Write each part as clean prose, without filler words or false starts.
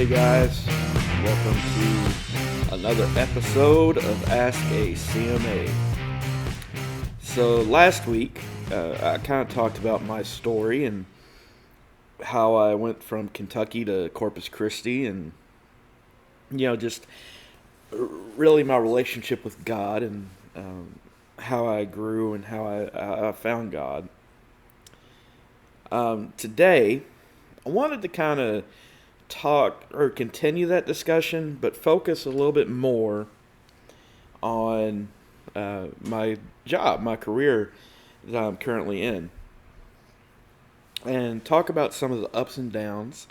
Hey guys, welcome to another episode of Ask a CMA. So last week, I kind of talked about my story and how I went from Kentucky to Corpus Christi, and just really my relationship with God and how I grew and how I found God. Today, I wanted to kind of talk or continue that discussion, but focus a little bit more on my job, my career that I'm currently in, and talk about some of the ups and downs,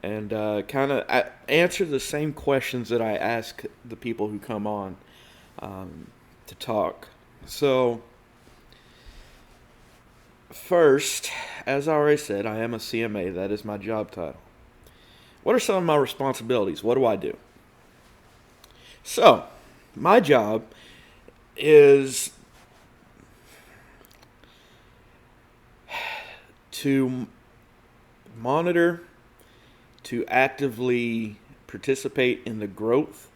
and kind of answer the same questions that I ask the people who come on to talk. So, first, as I already said, I am a CMA. That is my job title. What are some of my responsibilities? What do I do? So, my job is to monitor, to actively participate in the growth,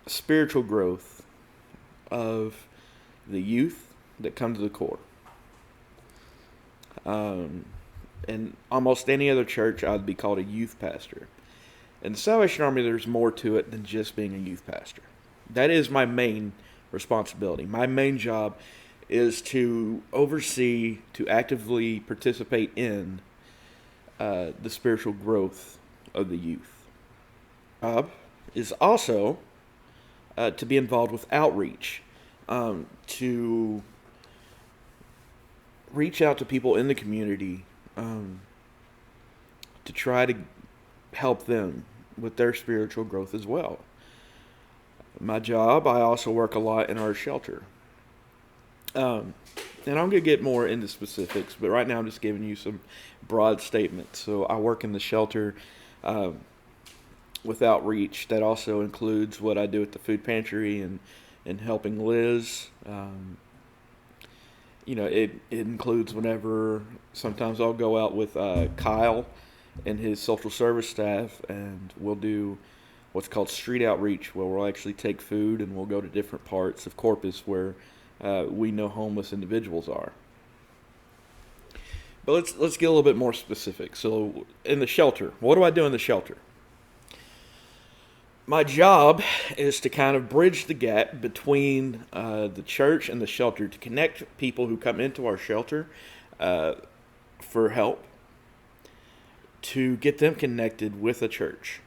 spiritual growth of the youth that come to the core. In almost any other church, I'd be called a youth pastor. In the Salvation Army, there's more to it than just being a youth pastor. That is my main responsibility. My main job is to oversee, to actively participate in the spiritual growth of the youth. Is also to be involved with outreach, to reach out to people in the community, to try to help them with their spiritual growth as well. My job, I also work a lot in our shelter. And I'm going to get more into specifics, but right now I'm just giving you some broad statements. So I work in the shelter with outreach. That also includes what I do at the food pantry and helping Liz. It includes whenever sometimes I'll go out with Kyle and his social service staff, and we'll do what's called street outreach, where we'll actually take food and we'll go to different parts of Corpus where we know homeless individuals are. But let's get a little bit more specific. So in the shelter, what do I do in the shelter? My job is to kind of bridge the gap between the church and the shelter, to connect people who come into our shelter for help, to get them connected with a church,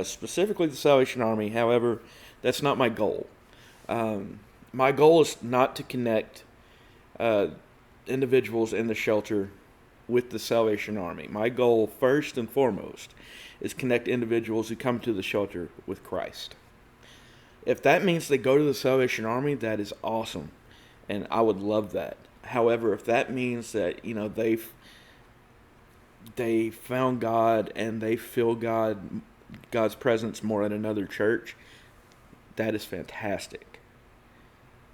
specifically the Salvation Army. However, that's not my goal. My goal is not to connect individuals in the shelter with the Salvation Army. My goal, first and foremost, is connect individuals who come to the shelter with Christ. If that means they go to the Salvation Army, that is awesome, and I would love that. However, if that means that they found God and they feel God's presence more at another church, that is fantastic.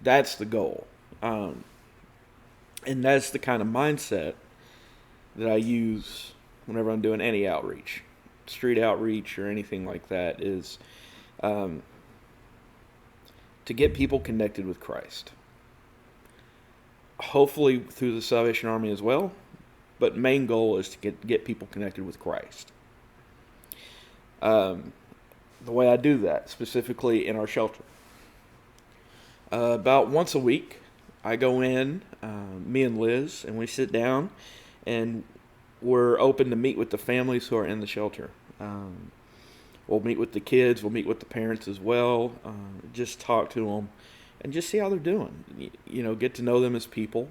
That's the goal, and that's the kind of mindset that I use whenever I'm doing any outreach. Street outreach or anything like that is to get people connected with Christ. Hopefully through the Salvation Army as well, but main goal is to get people connected with Christ. The way I do that, specifically in our shelter, about once a week, I go in, me and Liz, and we sit down, and we're open to meet with the families who are in the shelter. We'll meet with the kids. We'll meet with the parents as well. Just talk to them and just see how they're doing. Get to know them as people.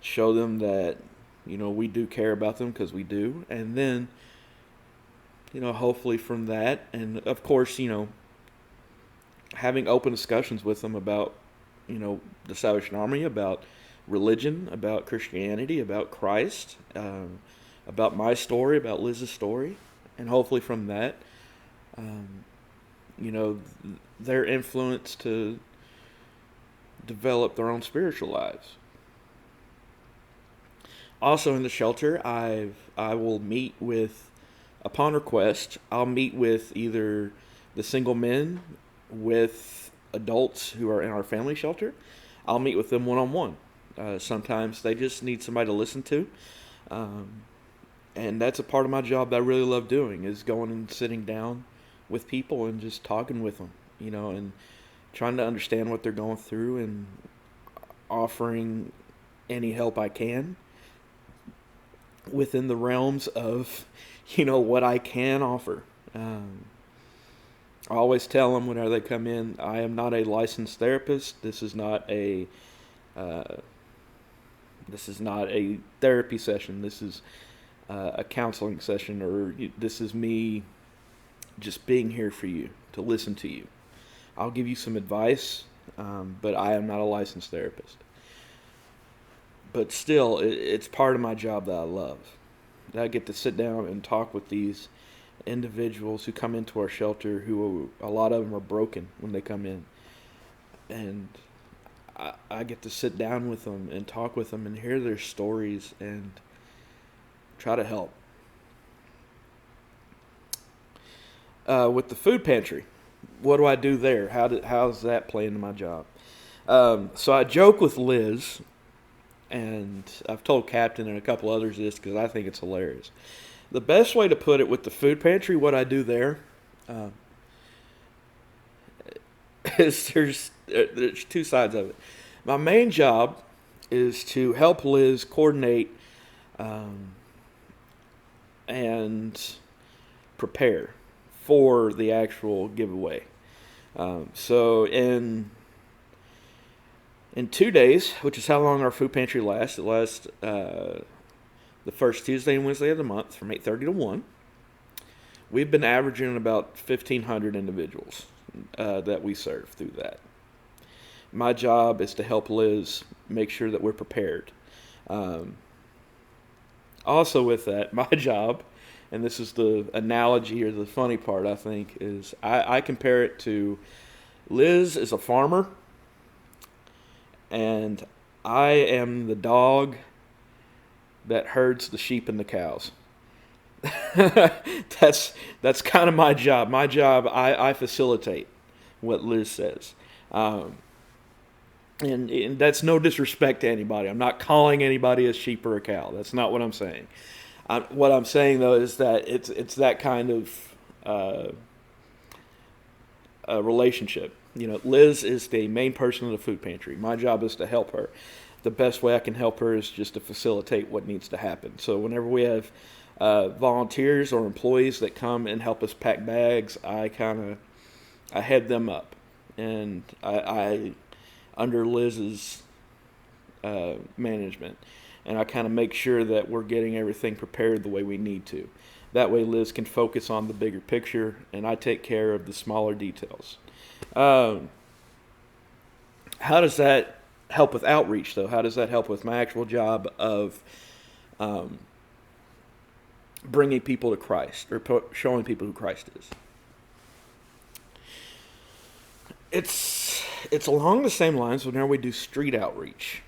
Show them that, we do care about them, because we do. And then, hopefully from that, and of course, having open discussions with them about, the Salvation Army, about religion, about Christianity, about Christ, about my story, about Liz's story, and hopefully from that, their influence to develop their own spiritual lives. Also in the shelter, I will meet with upon request, I'll meet with either the single men with adults who are in our family shelter. I'll meet with them one on one. Sometimes they just need somebody to listen to. Um, and that's a part of my job that I really love doing, is going and sitting down with people and just talking with them, and trying to understand what they're going through and offering any help I can within the realms of, what I can offer. I always tell them whenever they come in, I am not a licensed therapist. Uh, this is not a therapy session. This is a counseling session, or this is me just being here for you, to listen to you. I'll give you some advice, but I am not a licensed therapist. But still, it's part of my job that I love. That I get to sit down and talk with these individuals who come into our shelter, who a lot of them are broken when they come in. And I get to sit down with them and talk with them and hear their stories and try to help. With the food pantry, what do I do there? How's that play into my job? So I joke with Liz, and I've told Captain and a couple others this because I think it's hilarious. The best way to put it with the food pantry, what I do there, is there's two sides of it. My main job is to help Liz coordinate and prepare for the actual giveaway. So in 2 days, which is how long our food pantry lasts, it lasts the first Tuesday and Wednesday of the month from 8:30 to 1. We've been averaging about 1,500 individuals that we serve through that. My job is to help Liz make sure that we're prepared. Also with that, my job, and this is the analogy or the funny part, I think, is I compare it to Liz is a farmer, and I am the dog that herds the sheep and the cows. That's kind of my job. My job, I facilitate what Liz says. And that's no disrespect to anybody. I'm not calling anybody a sheep or a cow. That's not what I'm saying. What I'm saying, though, is that it's that kind of relationship. Liz is the main person of the food pantry. My job is to help her. The best way I can help her is just to facilitate what needs to happen. So whenever we have volunteers or employees that come and help us pack bags, I head them up, and I under Liz's management, and I kind of make sure that we're getting everything prepared the way we need to. That way Liz can focus on the bigger picture, and I take care of the smaller details. How does that help with outreach, though? How does that help with my actual job of bringing people to Christ, or showing people who Christ is? It's along the same lines whenever we do street outreach.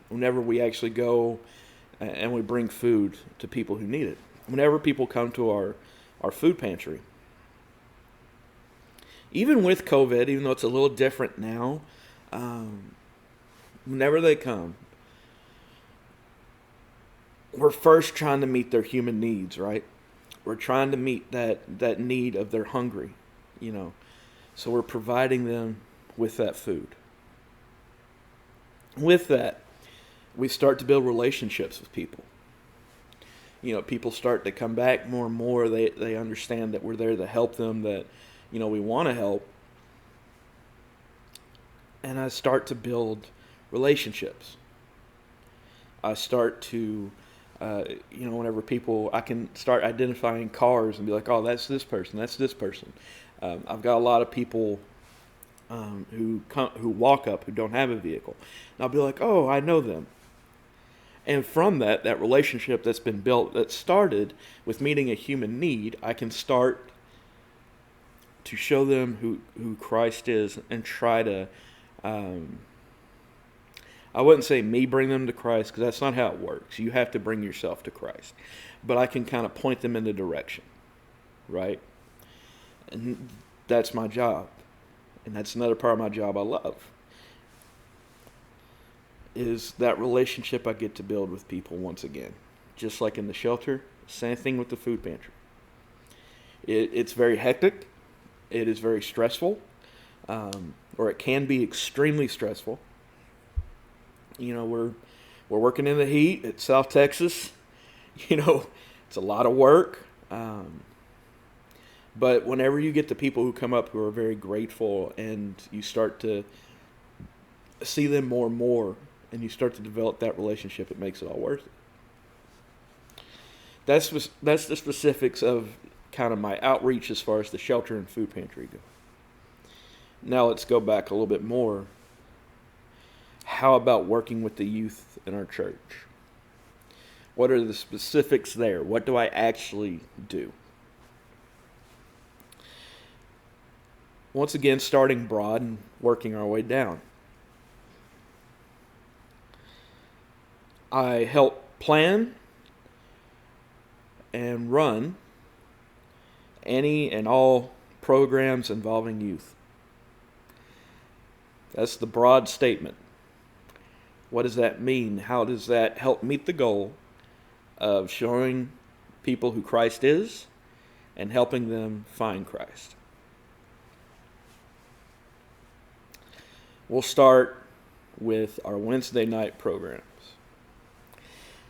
Whenever we actually go and we bring food to people who need it. Whenever people come to our food pantry, even with COVID, even though it's a little different now, whenever they come, we're first trying to meet their human needs, right? We're trying to meet that need of they're hungry, So we're providing them with that food. With that, we start to build relationships with people. People start to come back more and more. They understand that we're there to help them, that, we want to help. And I start to build relationships. I start to, whenever I can start identifying cars and be like, oh, that's this person, that's this person. I've got a lot of people who walk up who don't have a vehicle. And I'll be like, oh, I know them. And from that relationship that's been built, that started with meeting a human need, I can start to show them who Christ is and try to I wouldn't say me bring them to Christ, because that's not how it works. You have to bring yourself to Christ. But I can kind of point them in the direction, right? And that's my job. And that's another part of my job I love, is that relationship I get to build with people once again. Just like in the shelter, same thing with the food pantry. It's very hectic. It is very stressful, or it can be extremely stressful. We're working in the heat at South Texas. It's a lot of work. But whenever you get the people who come up who are very grateful, and you start to see them more and more, and you start to develop that relationship, it makes it all worth it. That's the specifics of kind of my outreach as far as the shelter and food pantry go. Now let's go back a little bit more. How about working with the youth in our church? What are the specifics there? What do I actually do? Once again, starting broad and working our way down. I help plan and run any and all programs involving youth. That's the broad statement. What does that mean? How does that help meet the goal of showing people who Christ is and helping them find Christ? We'll start with our Wednesday night programs.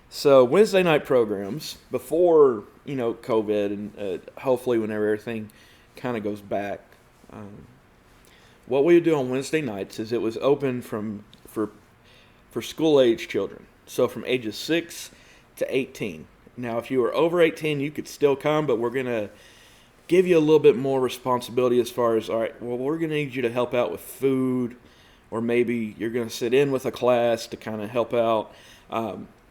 So Wednesday night programs, before COVID, and hopefully whenever everything kind of goes back, what we would do on Wednesday nights is it was open for school age children, so from ages 6 to 18. Now, if you were over 18, you could still come, but we're gonna give you a little bit more responsibility as far as, all right, well, we're gonna need you to help out with food, or maybe you're gonna sit in with a class to kind of help out.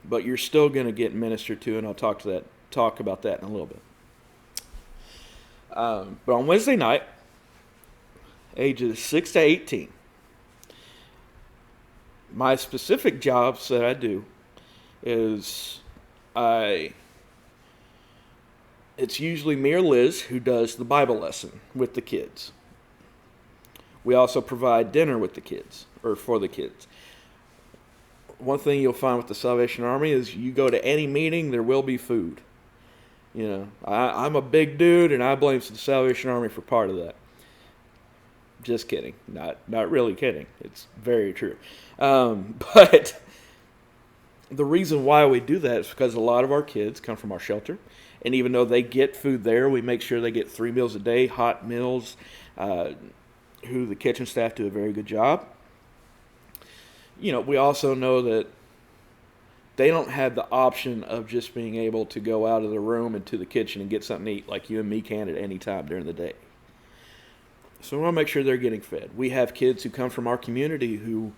But you're still going to get ministered to, and I'll talk about that in a little bit. But on Wednesday night, ages 6 to 18, my specific jobs that I do is it's usually me or Liz who does the Bible lesson with the kids. We also provide dinner with the kids, or for the kids. One thing you'll find with the Salvation Army is you go to any meeting, there will be food. I'm a big dude, and I blame the Salvation Army for part of that. Just kidding. Not really kidding. It's very true. But the reason why we do that is because a lot of our kids come from our shelter. And even though they get food there, we make sure they get 3 meals a day, hot meals, who the kitchen staff do a very good job. We also know that they don't have the option of just being able to go out of the room and to the kitchen and get something to eat like you and me can at any time during the day. So we want to make sure they're getting fed. We have kids who come from our community who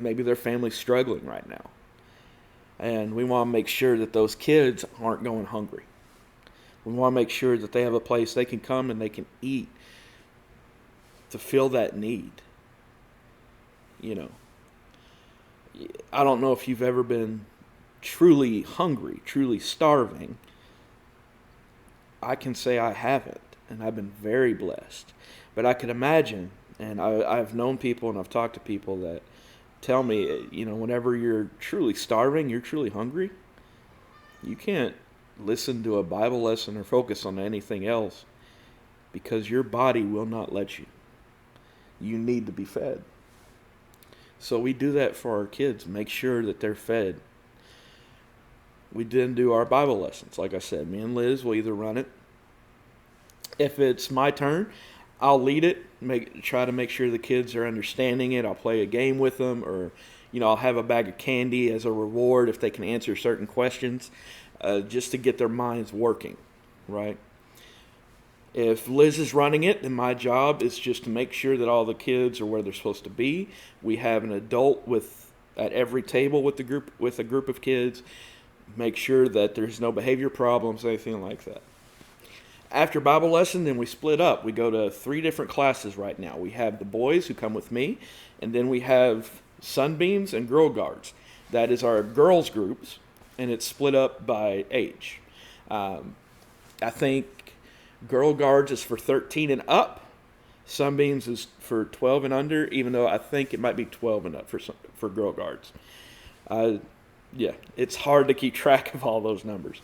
maybe their family's struggling right now. And we want to make sure that those kids aren't going hungry. We want to make sure that they have a place they can come and they can eat to fill that need. I don't know if you've ever been truly hungry, truly starving. I can say I haven't, and I've been very blessed. But I could imagine, and I've known people and I've talked to people that tell me, whenever you're truly starving, you're truly hungry, you can't listen to a Bible lesson or focus on anything else because your body will not let you. You need to be fed. So we do that for our kids, make sure that they're fed. We then do our Bible lessons. Like I said, me and Liz will either run it. If it's my turn, I'll lead it, try to make sure the kids are understanding it. I'll play a game with them, or I'll have a bag of candy as a reward if they can answer certain questions, just to get their minds working, right? If Liz is running it, then my job is just to make sure that all the kids are where they're supposed to be. We have an adult at every table with a group of kids. Make sure that there's no behavior problems, anything like that. After Bible lesson, then we split up. We go to 3 different classes right now. We have the boys who come with me, and then we have Sunbeams and Girl Guards. That is our girls' groups, and it's split up by age. I think Girl Guards is for 13 and up. Sunbeams is for 12 and under, even though I think it might be 12 and up for Girl Guards. Yeah, it's hard to keep track of all those numbers.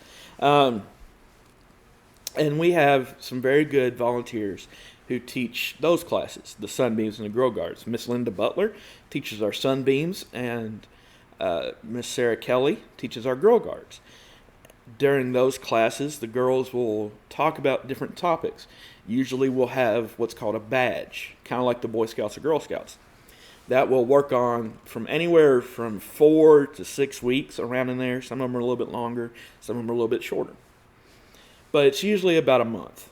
And we have some very good volunteers who teach those classes, the Sunbeams and the Girl Guards. Miss Linda Butler teaches our Sunbeams, and Miss Sarah Kelly teaches our Girl Guards. During those classes, the girls will talk about different topics. Usually we'll have what's called a badge, kind of like the Boy Scouts or Girl Scouts. That will work on from anywhere from 4 to 6 weeks, around in there. Some of them are a little bit longer, some of them are a little bit shorter. But it's usually about a month.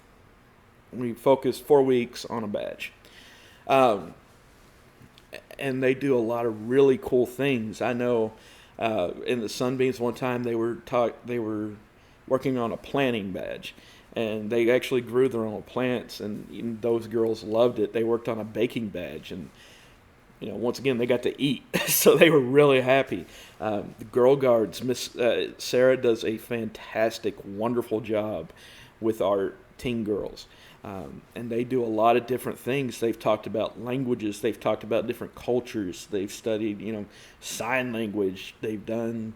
We focus 4 weeks on a badge. And they do a lot of really cool things. I know in the Sunbeams one time they were working on a planting badge. And they actually grew their own plants, and those girls loved it. They worked on a baking badge, and once again, they got to eat, so they were really happy. The Girl Guards, Miss Sarah does a fantastic, wonderful job with our teen girls. And they do a lot of different things. They've talked about languages. They've talked about different cultures. They've studied, sign language. They've done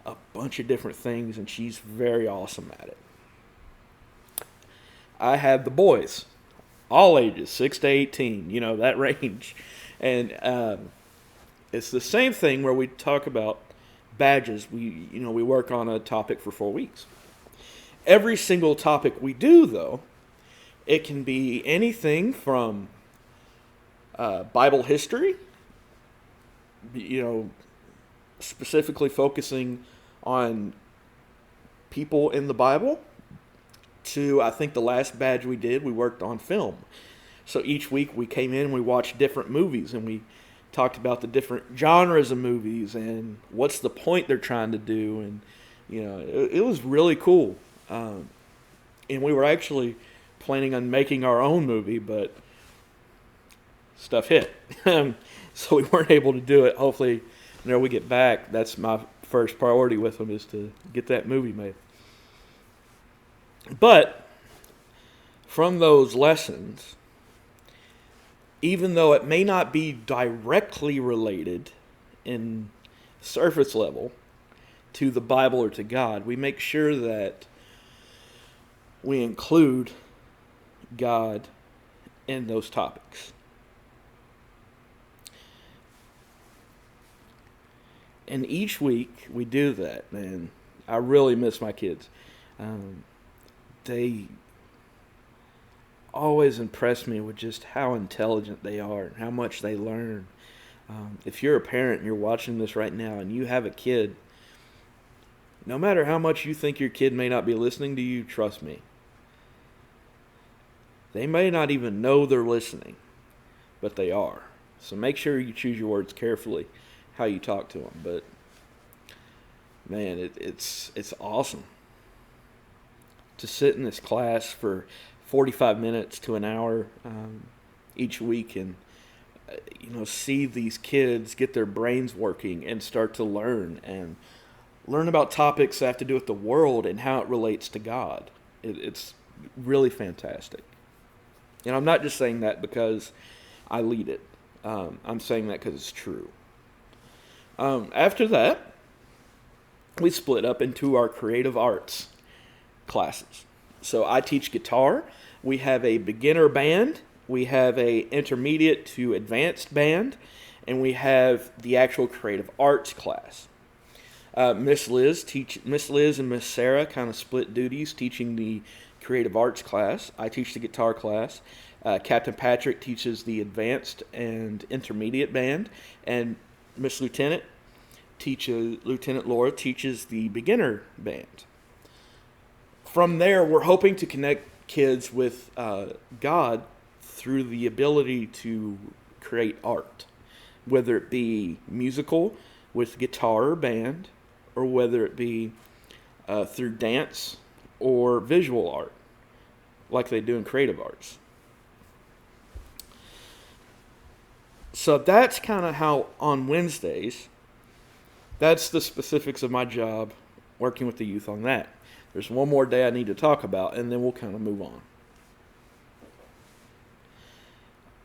a bunch of different things, and she's very awesome at it. I have the boys, all ages, 6 to 18, that range. And it's the same thing where we talk about badges. We work on a topic for 4 weeks. Every single topic we do, though, it can be anything from Bible history, specifically focusing on people in the Bible, to, I think the last badge we did, we worked on film. So each week we came in and we watched different movies, and we talked about the different genres of movies and what's the point they're trying to do. And, it was really cool. And we were actually planning on making our own movie, but stuff hit. So we weren't able to do it. Hopefully, whenever we get back, that's my first priority with them, is to get that movie made. But from those lessons, even though it may not be directly related in surface level to the Bible or to God, we make sure that we include God in those topics. And each week we do that, man. I really miss my kids. They always impress me with just how intelligent they are and how much they learn. If you're a parent and you're watching this right now and you have a kid, no matter how much you think your kid may not be listening to you, trust me, they may not even know they're listening, but they are. So make sure you choose your words carefully, how you talk to them. But man, it's awesome to sit in this class for 45 minutes to an hour each week and see these kids get their brains working and start to learn about topics that have to do with the world and how it relates to God. It's really fantastic. And I'm not just saying that because I lead it. I'm saying that because it's true. After that, we split up into our creative arts classes. So I teach guitar. We have a beginner band. We have a intermediate to advanced band. And we have the actual creative arts class. Miss Liz and Miss Sarah kind of split duties teaching the creative arts class. I teach the guitar class. Captain Patrick teaches the advanced and intermediate band. And Lieutenant Laura teaches the beginner band. From there, we're hoping to connect kids with God through the ability to create art, whether it be musical with guitar or band, or whether it be through dance or visual art. like they do in creative arts. So that's kind of how on Wednesdays, that's the specifics of my job working with the youth on that. There's one more day I need to talk about, and then we'll kind of move on.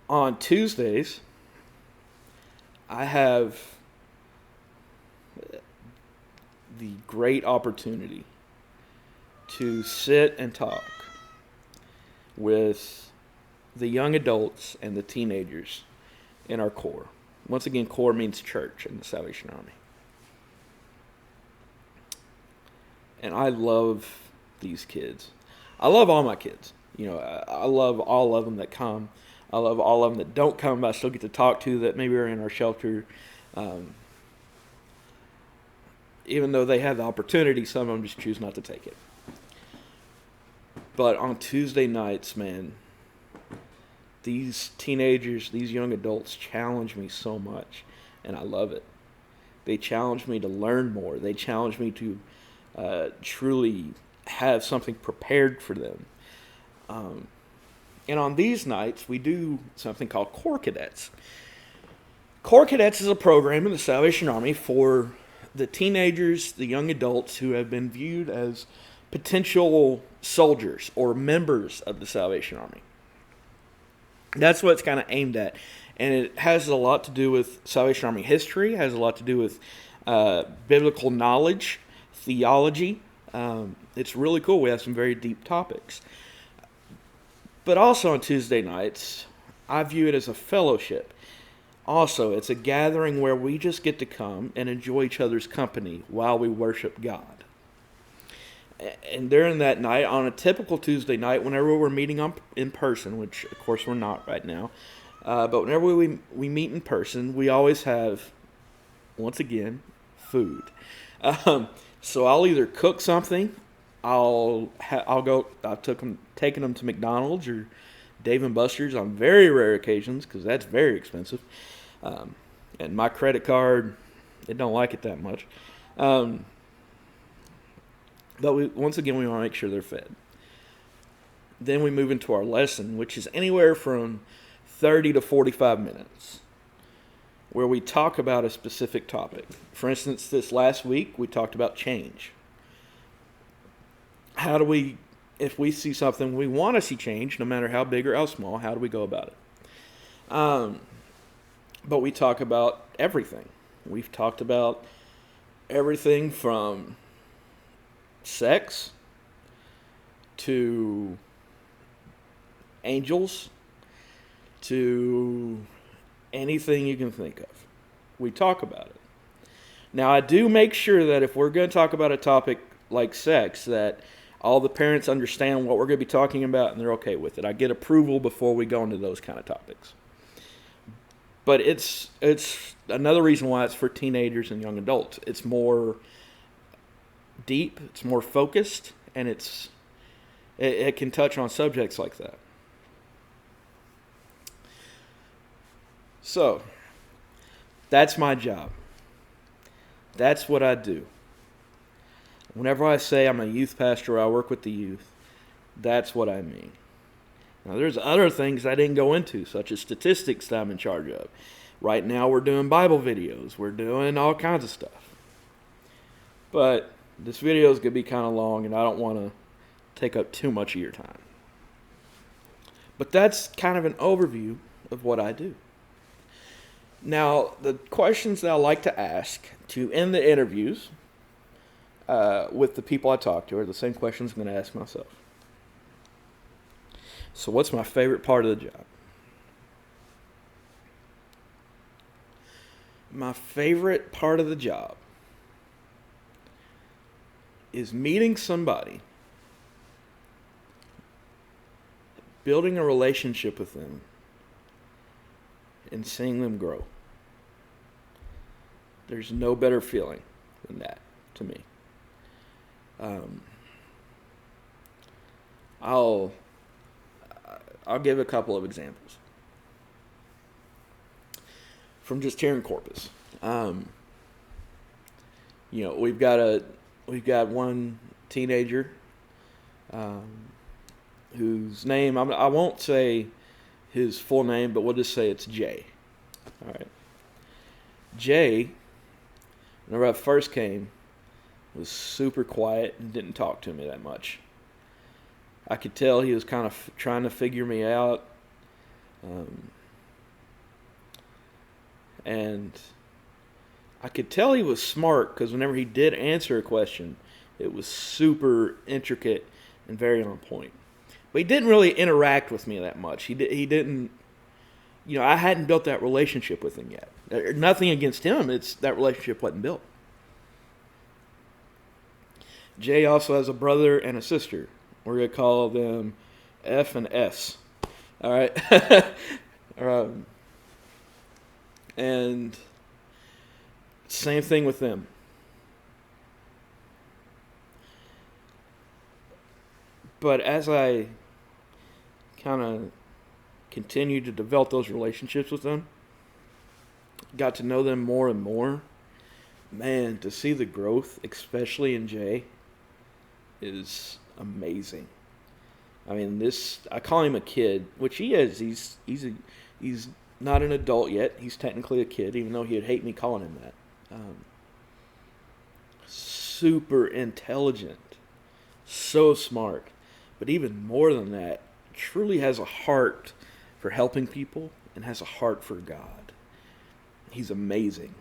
On Tuesdays, I have the great opportunity to sit and talk with the young adults and the teenagers in our core. Once again, core means church in the Salvation Army. And I love these kids. I love all my kids. I love all of them that come. I love all of them that don't come, but I still get to talk to that maybe are in our shelter. Even though they have the opportunity, some of them just choose not to take it. But on Tuesday nights, man, these teenagers, these young adults challenge me so much, and I love it. They challenge me to learn more. They challenge me to truly have something prepared for them. And on these nights, we do something called Corps Cadets. Corps Cadets is a program in the Salvation Army for the teenagers, the young adults who have been viewed as potential soldiers or members of the Salvation Army. That's what it's kind of aimed at. And it has a lot to do with Salvation Army history, has a lot to do with biblical knowledge, theology. It's really cool. We have some very deep topics. But also on Tuesday nights, I view it as a fellowship. Also, it's a gathering where we just get to come and enjoy each other's company while we worship God. And during that night, on a typical Tuesday night, whenever we're meeting in person, which of course we're not right now, but whenever we meet in person, we always have, once again, food. So I'll either cook something, I've taken them to McDonald's or Dave and Buster's on very rare occasions because that's very expensive, and my credit card, it don't like it that much. But once again, we want to make sure they're fed. Then we move into our lesson, which is anywhere from 30 to 45 minutes, where we talk about a specific topic. For instance, this last week, we talked about change. How do we, if we see something we want to see change, no matter how big or how small, how do we go about it? But we talk about everything. We've talked about everything from sex to angels to anything you can think of. We talk about it. Now, I do make sure that if we're going to talk about a topic like sex, that all the parents understand what we're going to be talking about and they're okay with it. I get approval before we go into those kind of topics. But it's another reason why it's for teenagers and young adults. It's more deep, it's more focused, and it can touch on subjects like that. So, that's my job. That's what I do. Whenever I say I'm a youth pastor, I work with the youth, that's what I mean. Now, there's other things I didn't go into, such as statistics that I'm in charge of. Right now, we're doing Bible videos. We're doing all kinds of stuff. But this video is going to be kind of long, and I don't want to take up too much of your time. But that's kind of an overview of what I do. Now, the questions that I like to ask to end the interviews with the people I talk to are the same questions I'm going to ask myself. So what's my favorite part of the job? My favorite part of the job is meeting somebody, building a relationship with them, and seeing them grow. There's no better feeling than that to me. I'll give a couple of examples from just here in Corpus. We've got one teenager. whose name I won't say his full name, but we'll just say it's Jay. All right. Jay, whenever I first came, was super quiet and didn't talk to me that much. I could tell he was kind of trying to figure me out. And I could tell he was smart because whenever he did answer a question, it was super intricate and very on point. But he didn't really interact with me that much. He didn't, I hadn't built that relationship with him yet. Nothing against him, it's that relationship wasn't built. Jay also has a brother and a sister. We're going to call them F and S. All right. And same thing with them. But as I kind of continued to develop those relationships with them, got to know them more and more, man, to see the growth, especially in Jay, is amazing. I mean, I call him a kid, which he is. He's not an adult yet. He's technically a kid, even though he'd hate me calling him that. Super intelligent, so smart, but even more than that, truly has a heart for helping people and has a heart for God. He's amazing.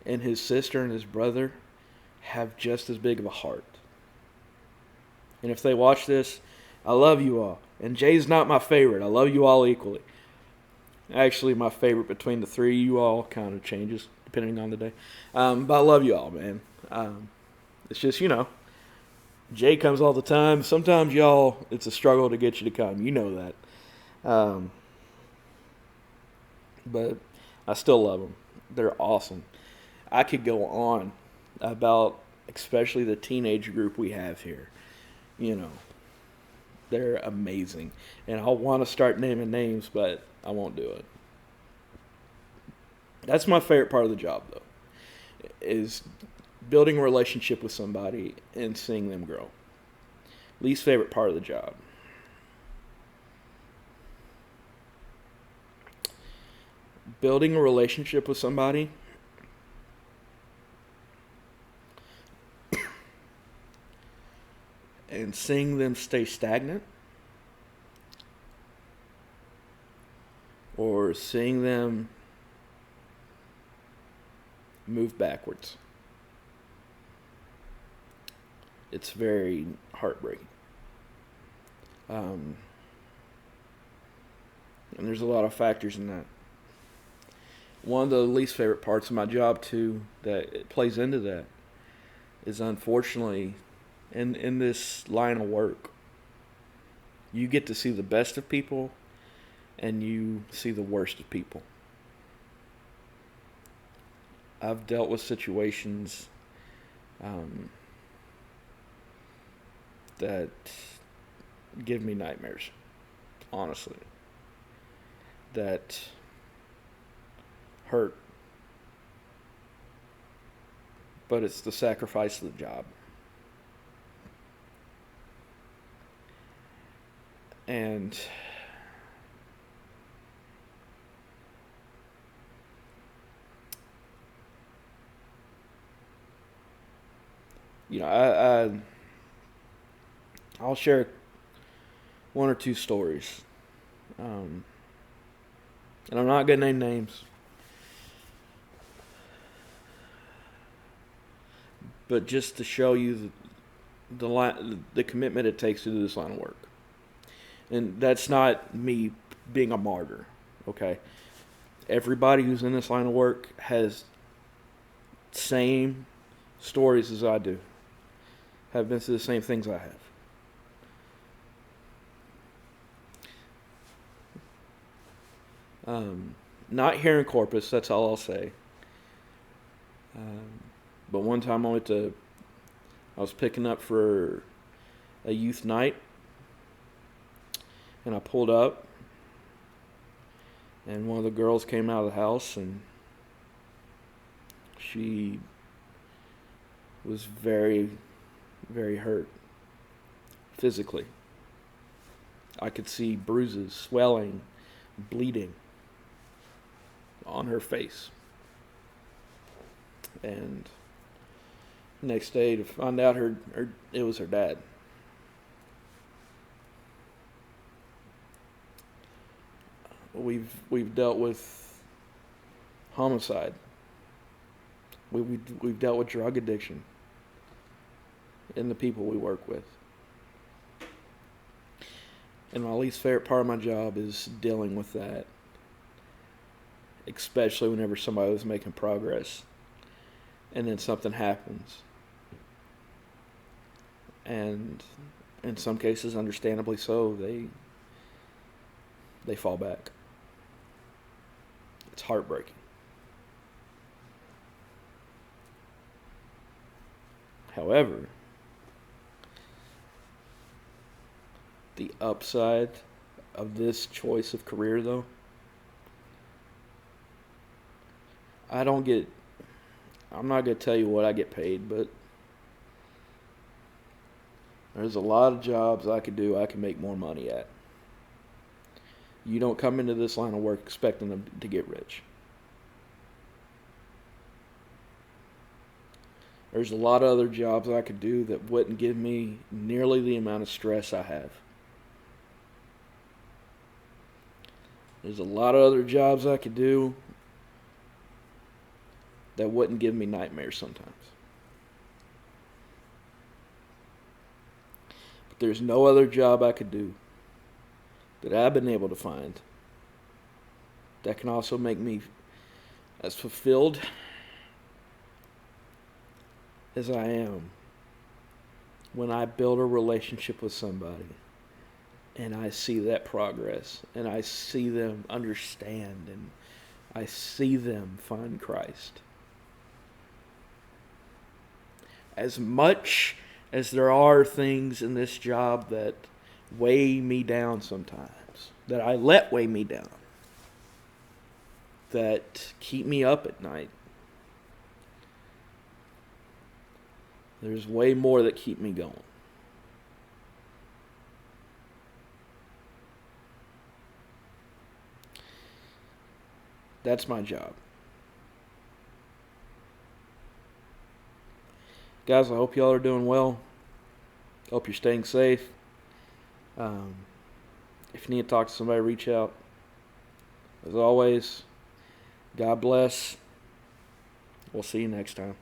And his sister and his brother have just as big of a heart. And if they watch this, I love you all. And Jay's not my favorite. I love you all equally. Actually, my favorite between the three of you all kind of changes depending on the day. But I love you all, man. It's just, Jay comes all the time. Sometimes y'all, it's a struggle to get you to come. You know that. But I still love them. They're awesome. I could go on about especially the teenage group we have here. They're amazing. And I want to start naming names, but I won't do it. That's my favorite part of the job, though, is building a relationship with somebody and seeing them grow. Least favorite part of the job. Building a relationship with somebody and seeing them stay stagnant or seeing them move backwards. It's very heartbreaking. And there's a lot of factors in that. One of the least favorite parts of my job, too, that it plays into that is, unfortunately, in this line of work, you get to see the best of people and you see the worst of people. I've dealt with situations that give me nightmares, honestly, that hurt, but it's the sacrifice of the job. And I'll share one or two stories, and I'm not gonna name names, but just to show you the commitment it takes to do this line of work. And that's not me being a martyr, okay? Everybody who's in this line of work has same stories as I do, have been through the same things I have. Not here in Corpus, that's all I'll say. But one time I was picking up for a youth night, and I pulled up, and one of the girls came out of the house, and she was very, very hurt physically. I could see bruises, swelling, bleeding on her face. And next day to find out it was her dad. We've dealt with homicide. We've dealt with drug addiction in the people we work with. And my least favorite part of my job is dealing with that, especially whenever somebody was making progress and then something happens. And in some cases, understandably so, they fall back. It's heartbreaking. However, the upside of this choice of career, though, I'm not going to tell you what I get paid, but there's a lot of jobs I could do I can make more money at. You don't come into this line of work expecting them to get rich. There's a lot of other jobs I could do that wouldn't give me nearly the amount of stress I have. There's a lot of other jobs I could do that wouldn't give me nightmares sometimes. But there's no other job I could do that I've been able to find that can also make me as fulfilled as I am when I build a relationship with somebody and I see that progress and I see them understand and I see them find Christ. As much as there are things in this job that weigh me down sometimes, that I let weigh me down, that keep me up at night, there's way more that keep me going. That's my job. Guys, I hope y'all are doing well. Hope you're staying safe. If you need to talk to somebody, reach out. As always, God bless. We'll see you next time.